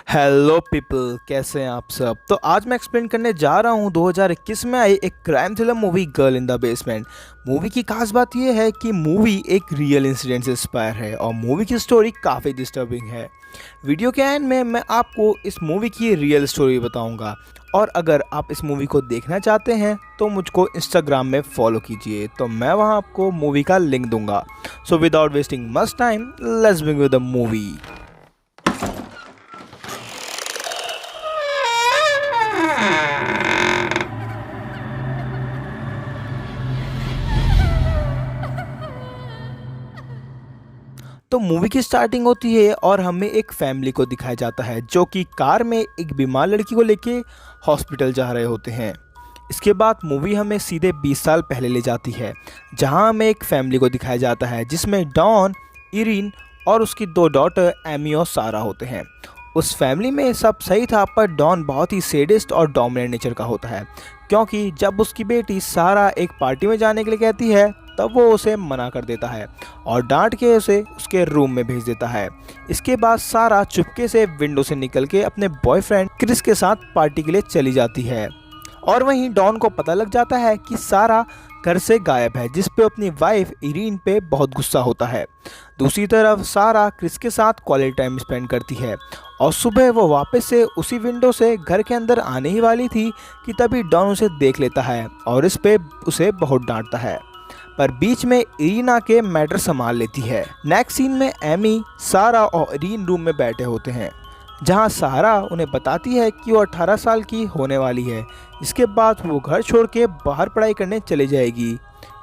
Hello people, कैसे हैं आप सब। तो आज मैं एक्सप्लेन करने जा रहा हूँ 2021 में आई एक crime thriller movie girl in the basement. Movie की खास बात यह है कि मूवी एक रियल इंसिडेंट से इंस्पायर है और मूवी की स्टोरी काफ़ी डिस्टर्बिंग है। वीडियो के एंड में मैं आपको इस मूवी की रियल स्टोरी बताऊंगा और अगर आप इस मूवी को देखना चाहते हैं तो मुझको इंस्टाग्राम में फॉलो कीजिए, तो मैं वहाँ आपको मूवी का लिंक दूंगा। So without wasting much time, let's begin with the movie. तो मूवी की स्टार्टिंग होती है और हमें एक फैमिली को दिखाया जाता है जो कि कार में एक बीमार लड़की को लेके हॉस्पिटल जा रहे होते हैं। इसके बाद मूवी हमें सीधे 20 साल पहले ले जाती है, जहां हमें एक फैमिली को दिखाया जाता है जिसमें डॉन, इरिन और उसकी दो डॉटर एमी और सारा होते हैं। उस फैमिली में सब सही था, पर डॉन बहुत ही सैडिस्ट और डोमिनेंट नेचर का होता है, क्योंकि जब उसकी बेटी सारा एक पार्टी में जाने के लिए कहती है तब वो उसे मना कर देता है और डांट के उसे उसके रूम में भेज देता है। इसके बाद सारा चुपके से विंडो से निकल के अपने बॉयफ्रेंड क्रिस के साथ पार्टी के लिए चली जाती है और वहीं डॉन को पता लग जाता है कि सारा घर से गायब है, जिस पे अपनी वाइफ इरीन पे बहुत गुस्सा होता है। दूसरी तरफ सारा क्रिस के साथ क्वालिटी टाइम स्पेंड करती है और सुबह वो वापस से उसी विंडो से घर के अंदर आने ही वाली थी कि तभी डॉन उसे देख लेता है और इस पे उसे बहुत डांटता है, पर बीच में इरीन आके मैटर संभाल लेती है। नेक्स्ट सीन में एमी, सारा और इरीन रूम में बैठे होते हैं, जहां सारा उन्हें बताती है कि वो 18 साल की होने वाली है। इसके बाद वो घर छोड़ के बाहर पढ़ाई करने चली जाएगी,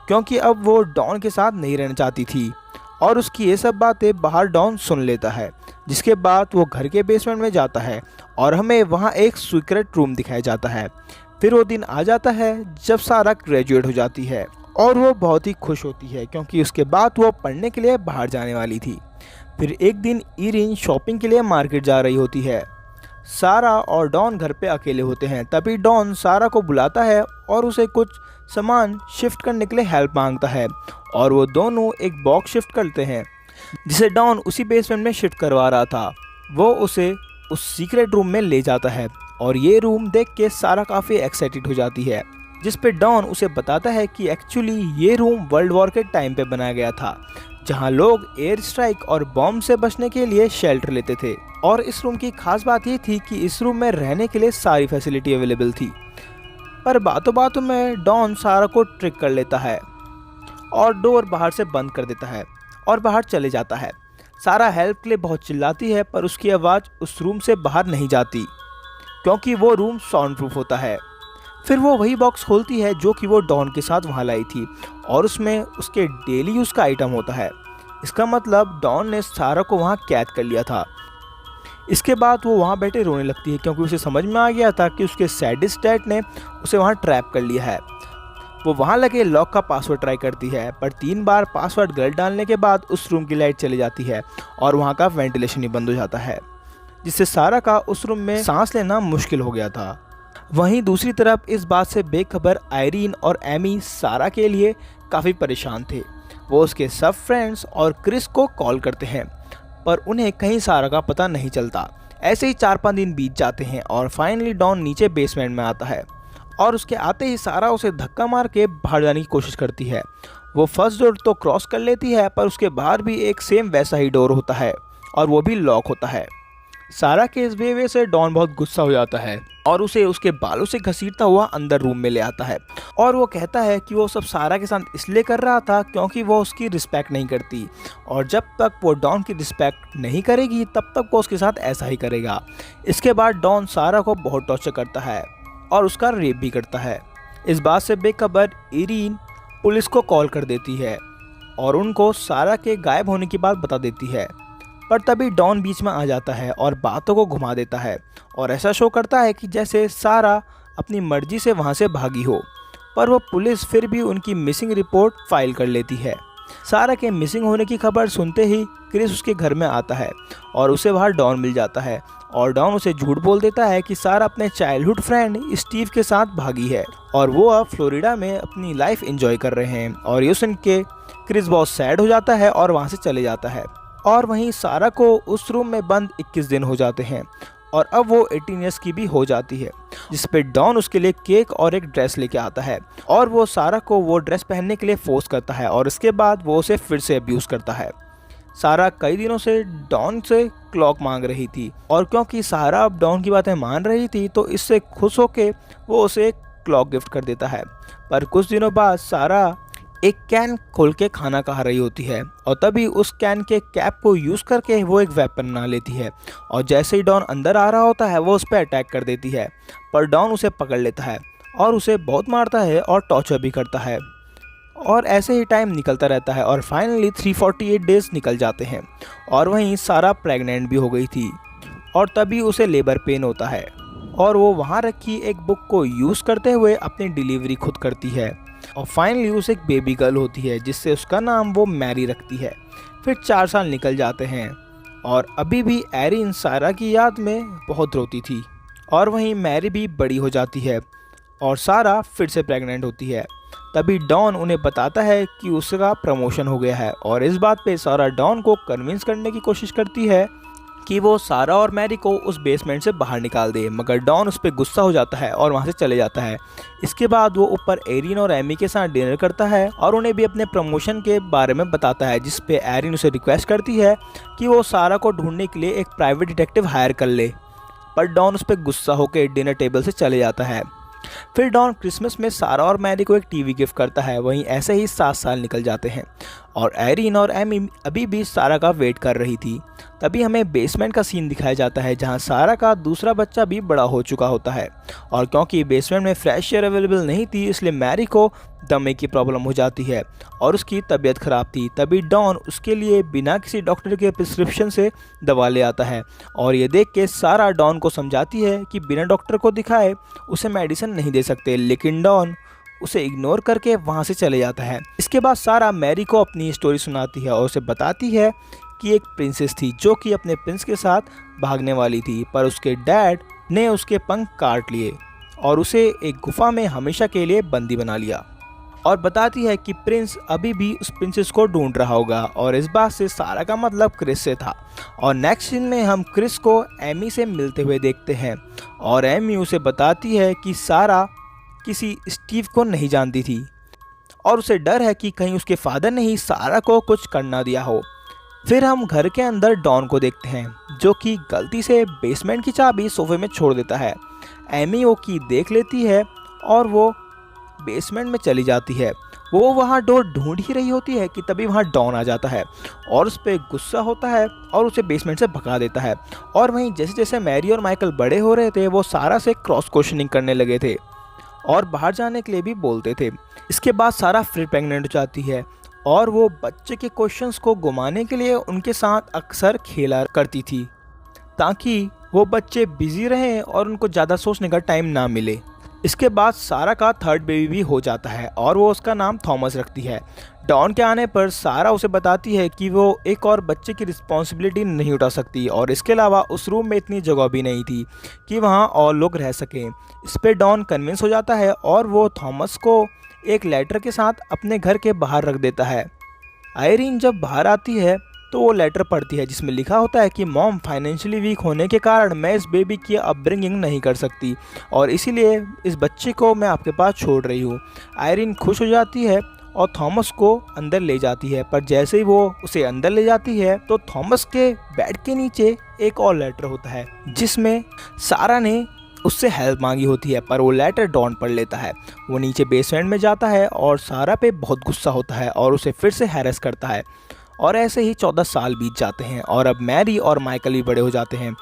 क्योंकि अब वो डॉन के साथ नहीं रहना चाहती थी और उसकी ये सब बातें बाहर डॉन सुन लेता है। जिसके बाद वो घर के बेसमेंट में जाता है और हमें वहाँ एक सीक्रेट रूम दिखाया जाता है। फिर वो दिन आ जाता है जब सारा ग्रेजुएट हो जाती है और वो बहुत ही खुश होती है, क्योंकि उसके बाद वो पढ़ने के लिए बाहर जाने वाली थी। फिर एक दिन इरीन शॉपिंग के लिए मार्केट जा रही होती है। सारा और डॉन घर पे अकेले होते हैं, तभी डॉन सारा को बुलाता है और उसे कुछ सामान शिफ्ट करने के लिए हेल्प मांगता है और वो दोनों एक बॉक्स शिफ्ट करते हैं जिसे डॉन उसी बेसमेंट में शिफ्ट करवा रहा था। वो उसे उस सीक्रेट रूम में ले जाता है और ये रूम देख के सारा काफ़ी एक्साइटेड हो जाती है, जिस पे डॉन उसे बताता है कि एक्चुअली ये रूम वर्ल्ड वॉर के टाइम पे बनाया गया था, जहां लोग एयर स्ट्राइक और बॉम्ब से बचने के लिए शेल्टर लेते थे। और इस रूम की खास बात ये थी कि इस रूम में रहने के लिए सारी फैसिलिटी अवेलेबल थी। पर बातों बातों में डॉन सारा को ट्रिक कर लेता है और डोर बाहर से बंद कर देता है और बाहर चले जाता है। सारा हेल्प के लिए बहुत चिल्लाती है, पर उसकी आवाज़ उस रूम से बाहर नहीं जाती, क्योंकि वो रूम साउंड प्रूफ होता है। फिर वो वही बॉक्स खोलती है जो कि वो डॉन के साथ वहाँ लाई थी और उसमें उसके डेली यूज़ का आइटम होता है। इसका मतलब डॉन ने सारा को वहाँ कैद कर लिया था। इसके बाद वो वहाँ बैठे रोने लगती है, क्योंकि उसे समझ में आ गया था कि उसके सैडिस्ट डैड ने उसे वहाँ ट्रैप कर लिया है। वो वहाँ लगे लॉक का पासवर्ड ट्राई करती है, पर 3 बार पासवर्ड गलत डालने के बाद उस रूम की लाइट चली जाती है और वहाँ का वेंटिलेशन ही बंद हो जाता है, जिससे सारा का उस रूम में सांस लेना मुश्किल हो गया था। वहीं दूसरी तरफ इस बात से बेखबर आयरीन और एमी सारा के लिए काफ़ी परेशान थे। वो उसके सब फ्रेंड्स और क्रिस को कॉल करते हैं, पर उन्हें कहीं सारा का पता नहीं चलता। ऐसे ही 4-5 दिन बीत जाते हैं और फाइनली डॉन नीचे बेसमेंट में आता है और उसके आते ही सारा उसे धक्का मार के बाहर जाने की कोशिश करती है। वो फर्स्ट डोर तो क्रॉस कर लेती है, पर उसके बाहर भी एक सेम वैसा ही डोर होता है और वो भी लॉक होता है। सारा के इस बिहेवियर से डॉन बहुत गुस्सा हो जाता है और उसे उसके बालों से घसीटता हुआ अंदर रूम में ले आता है और वो कहता है कि वो सब सारा के साथ इसलिए कर रहा था क्योंकि वो उसकी रिस्पेक्ट नहीं करती और जब तक वो डॉन की रिस्पेक्ट नहीं करेगी तब तक वो उसके साथ ऐसा ही करेगा। इसके बाद डॉन सारा को बहुत टॉर्चर करता है और उसका रेप भी करता है। इस बात से बेखबर इरीन पुलिस को कॉल कर देती है और उनको सारा के गायब होने की बात बता देती है, पर तभी डॉन बीच में आ जाता है और बातों को घुमा देता है और ऐसा शो करता है कि जैसे सारा अपनी मर्जी से वहां से भागी हो, पर वो पुलिस फिर भी उनकी मिसिंग रिपोर्ट फाइल कर लेती है। सारा के मिसिंग होने की खबर सुनते ही क्रिस उसके घर में आता है और उसे वहाँ डॉन मिल जाता है और डॉन उसे झूठ बोल देता है कि सारा अपने चाइल्डहुड फ्रेंड स्टीव के साथ भागी है और वो अब फ्लोरिडा में अपनी लाइफ एंजॉय कर रहे हैं। और ये सुन के क्रिस बहुत सैड हो जाता है और वहाँ से चले जाता है। और वहीं सारा को उस रूम में बंद 21 दिन हो जाते हैं और अब वो 18 ईयर्स की भी हो जाती है, जिस पे डॉन उसके लिए केक और एक ड्रेस लेके आता है और वो सारा को वो ड्रेस पहनने के लिए फोर्स करता है और इसके बाद वो उसे फिर से अब्यूज़ करता है। सारा कई दिनों से डॉन से क्लॉक मांग रही थी और क्योंकि सारा अब डॉन की बातें मान रही थी तो इससे खुश होकर वो उसे क्लॉक गिफ्ट कर देता है। पर कुछ दिनों बाद सारा एक कैन खोल के खाना खा रही होती है और तभी उस कैन के कैप को यूज़ करके वो एक वेपन बना लेती है और जैसे ही डॉन अंदर आ रहा होता है वो उस पर अटैक कर देती है। पर डॉन उसे पकड़ लेता है और उसे बहुत मारता है और टॉर्चर भी करता है और ऐसे ही टाइम निकलता रहता है और फाइनली 348 डेज निकल जाते हैं और वहीं सारा प्रेग्नेंट भी हो गई थी और तभी उसे लेबर पेन होता है और वो वहाँ रखी एक बुक को यूज़ करते हुए अपनी डिलीवरी खुद करती है और फाइनली उसे एक बेबी गर्ल होती है जिससे उसका नाम वो मैरी रखती है। फिर 4 साल निकल जाते हैं और अभी भी एरिन सारा की याद में बहुत रोती थी और वहीं मैरी भी बड़ी हो जाती है और सारा फिर से प्रेग्नेंट होती है। तभी डॉन उन्हें बताता है कि उसका प्रमोशन हो गया है और इस बात पे सारा डॉन को कन्विंस करने की कोशिश करती है कि वो सारा और मैरी को उस बेसमेंट से बाहर निकाल दे, मगर डॉन उस पर गुस्सा हो जाता है और वहाँ से चले जाता है। इसके बाद वो ऊपर एरिन और एमी के साथ डिनर करता है और उन्हें भी अपने प्रमोशन के बारे में बताता है, जिस पे एरिन उसे रिक्वेस्ट करती है कि वो सारा को ढूंढने के लिए एक प्राइवेट डिटेक्टिव हायर कर ले, पर डॉन उस पर गुस्सा होकर डिनर टेबल से चले जाता है। फिर डॉन क्रिसमस में सारा और मैरी को एक टीवी गिफ्ट करता है। वहीं ऐसे ही 7 साल निकल जाते हैं और एरिन और एमी अभी भी सारा का वेट कर रही थी। तभी हमें बेसमेंट का सीन दिखाया जाता है जहां सारा का दूसरा बच्चा भी बड़ा हो चुका होता है और क्योंकि बेसमेंट में फ्रेश एयर अवेलेबल नहीं थी इसलिए मैरी को दमे की प्रॉब्लम हो जाती है और उसकी तबीयत ख़राब थी। तभी डॉन उसके लिए बिना किसी डॉक्टर के प्रिस्क्रिप्शन से दवा ले आता है और ये देख के सारा डॉन को समझाती है कि बिना डॉक्टर को दिखाए उसे मेडिसिन नहीं दे सकते, लेकिन डॉन उसे इग्नोर करके वहाँ से चले जाता है। इसके बाद सारा मैरी को अपनी स्टोरी सुनाती है और उसे बताती है कि एक प्रिंसेस थी जो कि अपने प्रिंस के साथ भागने वाली थी, पर उसके डैड ने उसके पंख काट लिए और उसे एक गुफा में हमेशा के लिए बंदी बना लिया और बताती है कि प्रिंस अभी भी उस प्रिंसेस को ढूंढ रहा होगा और इस बात से सारा का मतलब क्रिस से था। और नेक्स्ट सीन में हम क्रिस को एमी से मिलते हुए देखते हैं और एमी उसे बताती है कि सारा किसी स्टीव को नहीं जानती थी और उसे डर है कि कहीं उसके फादर ने ही सारा को कुछ करना दिया हो। फिर हम घर के अंदर डॉन को देखते हैं जो कि गलती से बेसमेंट की चाबी सोफे में छोड़ देता है। एमी वो की देख लेती है और वो बेसमेंट में चली जाती है। वो वहाँ डोर ढूंढ ही रही होती है कि तभी वहाँ डॉन आ जाता है और उस पर गुस्सा होता है और उसे बेसमेंट से भगा देता है। और वहीं जैसे जैसे मैरी और माइकल बड़े हो रहे थे वो सारा से क्रॉस क्वेश्चनिंग करने लगे थे और बाहर जाने के लिए भी बोलते थे। इसके बाद सारा फिर प्रेग्नेंट हो जाती है और वो बच्चे के क्वेश्चंस को घुमाने के लिए उनके साथ अक्सर खेला करती थी ताकि वो बच्चे बिजी रहें और उनको ज़्यादा सोचने का टाइम ना मिले। इसके बाद सारा का थर्ड बेबी भी हो जाता है और वो उसका नाम थॉमस रखती है। डॉन के आने पर सारा उसे बताती है कि वो एक और बच्चे की रिस्पॉन्सिबिलिटी नहीं उठा सकती और इसके अलावा उस रूम में इतनी जगह भी नहीं थी कि वहाँ और लोग रह सकें। इस पर डॉन कन्विंस हो जाता है और वो थॉमस को एक लेटर के साथ अपने घर के बाहर रख देता है। आयरीन जब बाहर आती है तो वो लेटर पढ़ती है जिसमें लिखा होता है कि मॉम फाइनेंशियली वीक होने के कारण मैं इस बेबी की अपब्रिंगिंग नहीं कर सकती और इसीलिए इस बच्चे को मैं आपके पास छोड़ रही हूँ। आयरीन खुश हो जाती है और थॉमस को अंदर ले जाती है, पर जैसे ही वो उसे अंदर ले जाती है तो थॉमस के बेड के नीचे एक और लेटर होता है जिसमें सारा ने उससे हेल्प मांगी होती है, पर वो लेटर डॉन पढ़ लेता है। वो नीचे बेसमेंट में जाता है और सारा पे बहुत गुस्सा होता है और उसे फिर से हैरेस करता है और ऐसे ही 14 साल बीत जाते हैं और अब मैरी और माइकल भी बड़े हो जाते हैं।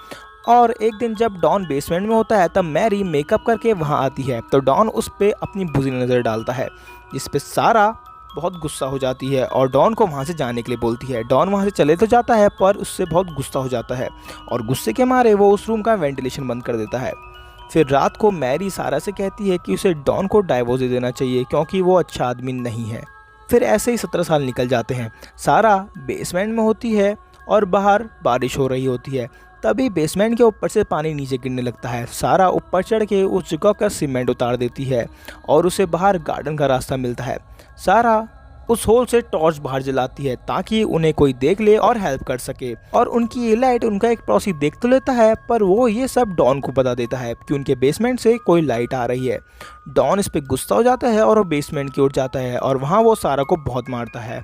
और एक दिन जब डॉन बेसमेंट में होता है तब मैरी मेकअप करके वहाँ आती है तो डॉन उस पर अपनी बुरी नज़र डालता है जिस पे सारा बहुत गुस्सा हो जाती है और डॉन को वहाँ से जाने के लिए बोलती है। डॉन वहाँ से चले तो जाता है पर उससे बहुत गुस्सा हो जाता है और गुस्से के मारे वो उस रूम का वेंटिलेशन बंद कर देता है। फिर रात को मैरी सारा से कहती है कि उसे डॉन को डाइवोर्स दे देना चाहिए क्योंकि वो अच्छा आदमी नहीं है। फिर ऐसे ही 17 साल निकल जाते हैं। सारा बेसमेंट में होती है और बाहर बारिश हो रही होती है। तभी बेसमेंट के ऊपर से पानी नीचे गिरने लगता है। सारा ऊपर चढ़ के उस जगह का सीमेंट उतार देती है और उसे बाहर गार्डन का रास्ता मिलता है। सारा उस होल से टॉर्च बाहर जलाती है ताकि उन्हें कोई देख ले और हेल्प कर सके। और उनकी ये लाइट उनका एक पड़ोसी देख तो लेता है, पर वो ये सब डॉन को बता देता है कि उनके बेसमेंट से कोई लाइट आ रही है। डॉन इस पे गुस्सा हो जाता है और वो बेसमेंट की ओर जाता है और वहाँ वो सारा को बहुत मारता है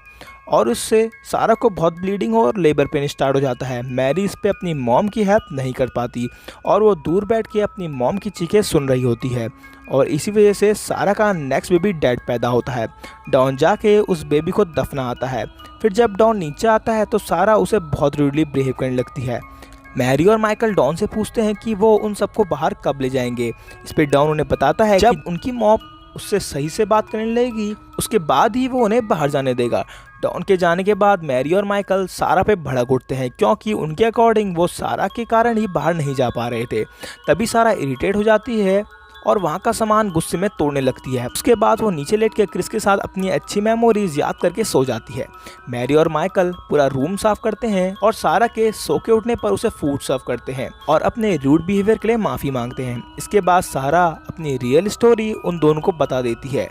और उससे सारा को बहुत ब्लीडिंग और लेबर पेन स्टार्ट हो जाता है। मैरी इस पे अपनी मॉम की हेल्प नहीं कर पाती और वो दूर बैठ के अपनी मॉम की चीखें सुन रही होती है और इसी वजह से सारा का नेक्स्ट बेबी डेड पैदा होता है। डॉन जाके उस बेबी को दफना आता है। फिर जब डॉन नीचे आता है तो सारा उसे बहुत रूडली बिहेव करने लगती है। मैरी और माइकल डॉन से पूछते हैं कि वो उन सबको बाहर कब ले जाएंगे। इस पे डॉन उन्हें बताता है जब उनकी मॉम उससे सही से बात करने लगेगी उसके बाद ही वो उन्हें बाहर जाने देगा। डॉन के जाने के बाद मैरी और माइकल सारा पे भड़क उठते हैं क्योंकि उनके अकॉर्डिंग वो सारा के कारण ही बाहर नहीं जा पा रहे थे। तभी सारा इरिटेट हो जाती है और वहाँ का सामान गुस्से में तोड़ने लगती है। उसके बाद वो नीचे लेट के क्रिस के साथ अपनी अच्छी मेमोरीज याद करके सो जाती है। मैरी और माइकल पूरा रूम साफ करते हैं और सारा के सो के उठने पर उसे फूड सर्व करते हैं और अपने रूड बिहेवियर के लिए माफ़ी मांगते हैं। इसके बाद सारा अपनी रियल स्टोरी उन दोनों को बता देती है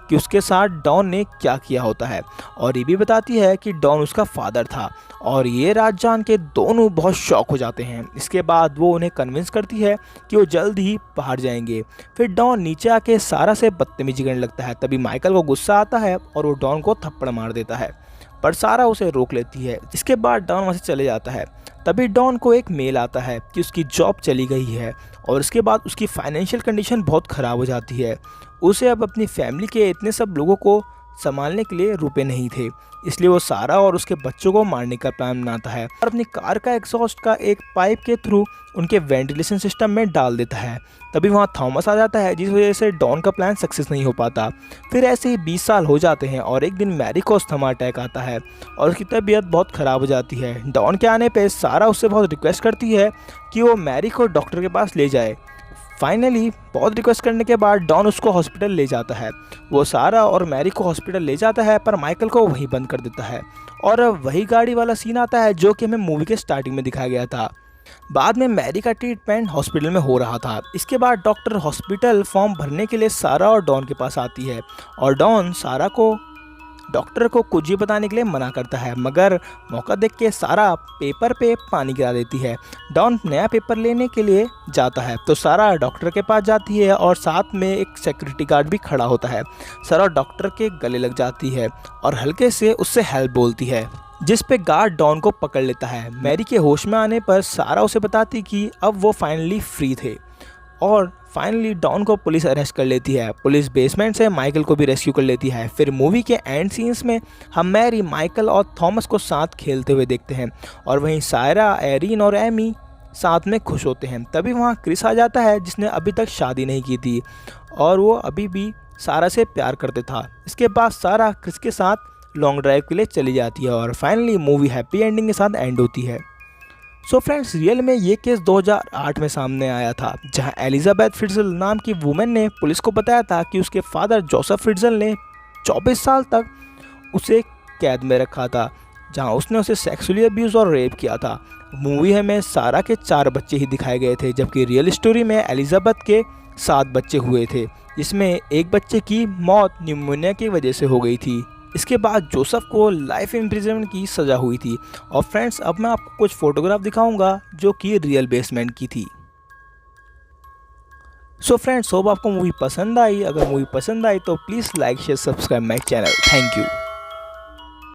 कि उसके साथ डॉन ने क्या किया होता है और ये भी बताती है कि डॉन उसका फादर था और ये राज जान के दोनों बहुत शॉक हो जाते हैं। इसके बाद वो उन्हें कन्विंस करती है कि वो जल्द ही बाहर जाएंगे। फिर डॉन नीचे आके सारा से बदतमीजी करने लगता है। तभी माइकल को गुस्सा आता है और वो डॉन को थप्पड़ मार देता है, पर सारा उसे रोक लेती है। इसके बाद डॉन वहाँ से चले जाता है। तभी डॉन को एक मेल आता है कि उसकी जॉब चली गई है और इसके बाद उसकी फाइनेंशियल कंडीशन बहुत ख़राब हो जाती है। उसे अब अपनी फैमिली के इतने सब लोगों को संभालने के लिए रुपए नहीं थे, इसलिए वो सारा और उसके बच्चों को मारने का प्लान बनाता है और अपनी कार का एग्जॉस्ट का एक पाइप के थ्रू उनके वेंटिलेशन सिस्टम में डाल देता है। तभी वहाँ थॉमस आ जाता है जिस वजह से डॉन का प्लान सक्सेस नहीं हो पाता। फिर ऐसे ही 20 साल हो जाते हैं और एक दिन मैरी को अस्थमा अटैक आता है और उसकी तबीयत बहुत ख़राब हो जाती है। डॉन के आने पे सारा उससे बहुत रिक्वेस्ट करती है कि वो मैरी को डॉक्टर के पास ले जाए। फाइनली बहुत रिक्वेस्ट करने के बाद डॉन उसको हॉस्पिटल ले जाता है। वो सारा और मैरी को हॉस्पिटल ले जाता है पर माइकल को वहीं बंद कर देता है और वही गाड़ी वाला सीन आता है जो कि हमें मूवी के स्टार्टिंग में दिखाया गया था। बाद में मैरी का ट्रीटमेंट हॉस्पिटल में हो रहा था। इसके बाद डॉक्टर हॉस्पिटल फॉर्म भरने के लिए सारा और डॉन के पास आती है और डॉन सारा को डॉक्टर को कुछ भी बताने के लिए मना करता है, मगर मौका देख के सारा पेपर पे पानी गिरा देती है। डॉन नया पेपर लेने के लिए जाता है तो सारा डॉक्टर के पास जाती है और साथ में एक सिक्योरिटी गार्ड भी खड़ा होता है। सारा डॉक्टर के गले लग जाती है और हल्के से उससे हेल्प बोलती है, जिस पे गार्ड डॉन को पकड़ लेता है। मैरी के होश में आने पर सारा उसे बताती कि अब वो फाइनली फ्री थे और फाइनली डॉन को पुलिस अरेस्ट कर लेती है। पुलिस बेसमेंट से माइकल को भी रेस्क्यू कर लेती है। फिर मूवी के एंड सीन्स में हम मैरी, माइकल और थॉमस को साथ खेलते हुए देखते हैं और वहीं सायरा, एरिन और एमी साथ में खुश होते हैं। तभी वहाँ क्रिस आ जाता है जिसने अभी तक शादी नहीं की थी और वो अभी भी सारा से प्यार करते था। इसके बाद सारा क्रिस के साथ लॉन्ग ड्राइव के लिए चली जाती है और फाइनली मूवी हैप्पी एंडिंग के साथ एंड होती है। सो फ्रेंड्स, रियल में ये केस 2008 में सामने आया था जहां एलिजाबेथ फ्रिट्जल नाम की वुमेन ने पुलिस को बताया था कि उसके फादर जोसेफ फ्रिट्जल ने 24 साल तक उसे कैद में रखा था, जहां उसने उसे सेक्सुअली अब्यूज और रेप किया था। मूवी में सारा के 4 बच्चे ही दिखाए गए थे, जबकि रियल स्टोरी में एलिजाबेथ के 7 बच्चे हुए थे, जिसमें एक बच्चे की मौत न्यूमोनिया की वजह से हो गई थी। इसके बाद जोसेफ को लाइफ इम्प्रिजनमेंट की सज़ा हुई थी। और फ्रेंड्स, अब मैं आपको कुछ फोटोग्राफ दिखाऊंगा जो कि रियल बेसमेंट की थी। सो फ्रेंड्स, होप आपको मूवी पसंद आई। अगर मूवी पसंद आई तो please like share subscribe my channel. Thank you.